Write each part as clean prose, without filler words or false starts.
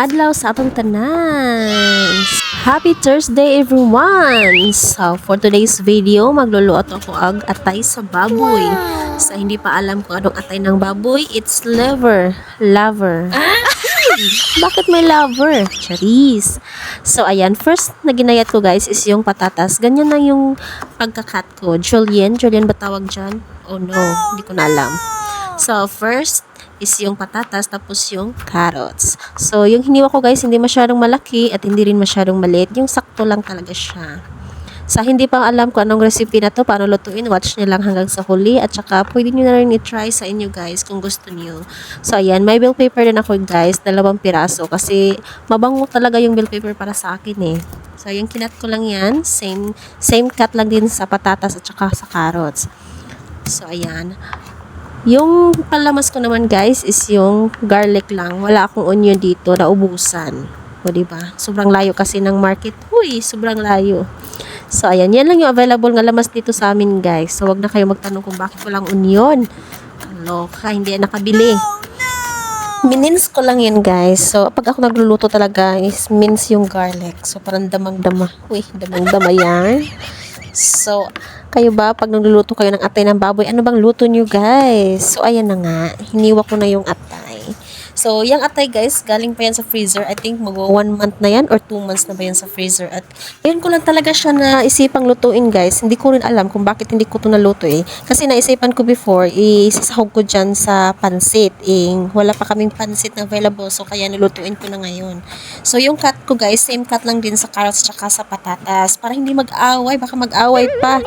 adlaw sa atong tanan. Happy Thursday everyone! So for today's video, magluluto ako ang atay sa baboy. Sa hindi pa alam kung anong atay ng baboy, it's liver. Bakit may lover? Charis. So, ayan. First na ginayat ko, guys, is yung patatas. Ganyan na yung pagkakat ko. Julian ba tawag dyan? Oh, no. Hindi ko na alam. So, first is yung patatas, tapos yung carrots. So, yung hiniwa ko, guys, hindi masyadong malaki at hindi rin masyadong maliit. Yung sakto lang talaga siya. Sa hindi pa alam kung anong recipe na to, paano lutuin, watch nyo lang hanggang sa huli. At saka, pwede nyo na rin i-try sa inyo guys kung gusto nyo. So, ayan, may bell pepper din ako guys, 2 piraso. Kasi, mabango talaga yung bell pepper para sa akin eh. So, yung kinat ko lang yan. Same cut lang din sa patatas at saka sa carrots. So, ayan. Yung palamas ko naman guys is yung garlic lang. Wala akong onion dito, naubusan. O, diba? Sobrang layo kasi ng market. Uy, sobrang layo. So, ayan. Yan lang yung available nga lamas dito sa amin, guys. So, wag na kayo magtanong kung bakit walang onion. Loka, hindi yan nakabili. Minins ko lang yan, guys. So, pag ako nagluluto talaga is mince yung garlic. So, parang damang-dama. Uy, damang-dama yan. So, kayo ba, pag nagluluto kayo ng atay ng baboy, ano bang luto nyo, guys? So, ayan na nga. Hiniwa ko na yung atay. So, yung atay guys, galing pa yan sa freezer. I think mag 1 month na yan or 2 months na ba yan sa freezer. At yun ko lang talaga siya na isipang lutuin guys. Hindi ko rin alam kung bakit hindi ko ito naluto eh. Kasi naisipan ko before, isasahog ko dyan sa pansit. Wala pa kaming pansit na available. So, kaya nilutuin ko na ngayon. So, yung cut ko guys, same cut lang din sa carrots tsaka sa patatas. Para hindi mag-away, baka mag-away pa.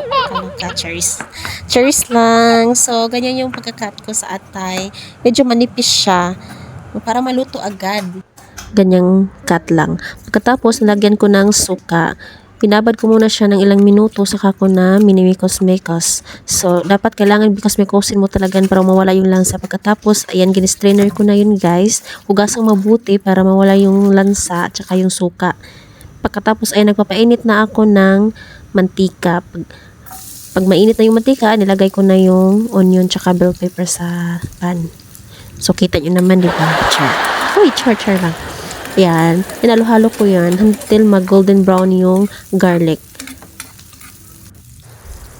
Cherries lang. So, ganyan yung pagka-cut ko sa atay. Medyo manipis siya. Para maluto agad. Ganyang cut lang. Pagkatapos, nalagyan ko ng suka. Pinabad ko muna siya ng ilang minuto, saka ko na minimikos-mikos. So, dapat kailangan bikos-mikosin mo talaga para mawala yung lansa. Pagkatapos, ayan, ginistrainer ko na yun guys. Hugasang mabuti para mawala yung lansa at saka yung suka. Pagkatapos, ayan, nagpapainit na ako ng mantika. Pag mainit na yung mantika, nilagay ko na yung onion tsaka bell pepper sa pan. So, kita nyo naman, di ba? Char. Uy, char lang. Ayan. Pinalo-halo ko yan until mag-golden brown yung garlic.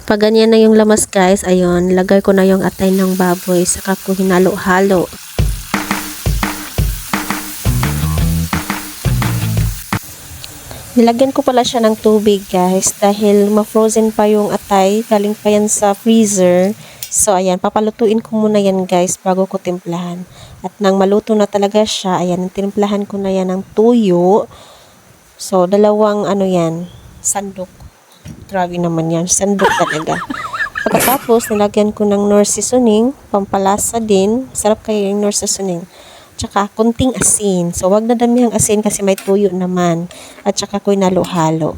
Pag ganyan na yung lamas, guys, ayun, lagay ko na yung atay ng baboy. Saka ko hinalo-halo. Nilagyan ko pala siya ng tubig, guys, dahil ma-frozen pa yung atay. Galing pa yan sa freezer. So, ayan, papalutuin ko muna yan guys bago ko timplahan. At nang maluto na talaga siya, ayan, timplahan ko na yan ng tuyo. So, dalawang sandok. Grabe naman yan, sandok talaga. Pagkatapos, nilagyan ko ng Knorr seasoning, pampalasa din. Sarap kayo yung Knorr seasoning. Tsaka, kunting asin. So, wag na damihang asin kasi may tuyo naman. At tsaka ko hinalo-halo.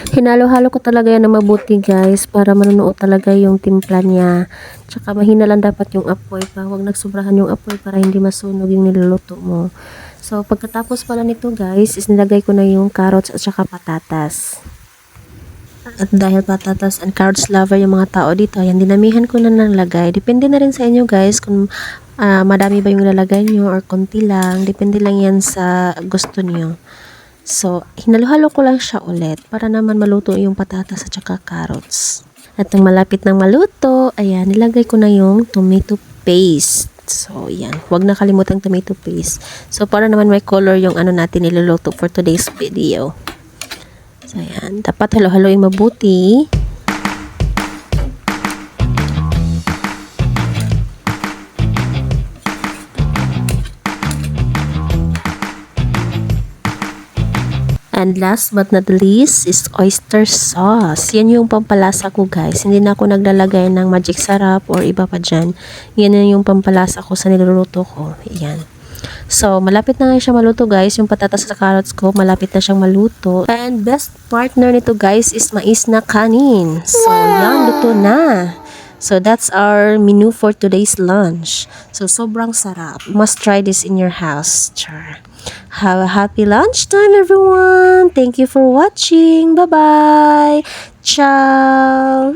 Hinalo-halo ko talaga yan na mabuti guys para manunuot talaga yung timpla niya. Tsaka mahina lang dapat yung apoy pa. Huwag nagsobrahan yung apoy para hindi masunog yung niluluto mo. So pagkatapos pala nito guys is nilagay ko na yung carrots at saka patatas. At dahil patatas and carrots lover yung mga tao dito, ayan, dinamihan ko na nalagay. Depende na rin sa inyo guys kung madami ba yung lalagay nyo or konti lang. Depende lang yan sa gusto nyo. So, hinalo-halo ko lang siya ulit para naman maluto yung patatas at saka carrots. At nang malapit ng maluto, ayan, nilagay ko na yung tomato paste. So, ayan, huwag na kalimutan tomato paste. So, para naman may color yung natin niluluto for today's video. So, ayan, dapat halo-haloin mabuti. And last but not least is oyster sauce. Yan yung pampalasa ko guys. Hindi na ako naglalagay ng magic sarap or iba pa dyan. Yan yung pampalasa ko sa niluluto ko. Yan. So, malapit na nga siya maluto guys. Yung patatas sa carrots ko, malapit na siyang maluto. And best partner nito guys is mais na kanin. So, yan, luto na. So, that's our menu for today's lunch. So, sobrang sarap. Must try this in your house. Char. Have a happy lunchtime, everyone. Thank you for watching. Bye-bye. Ciao.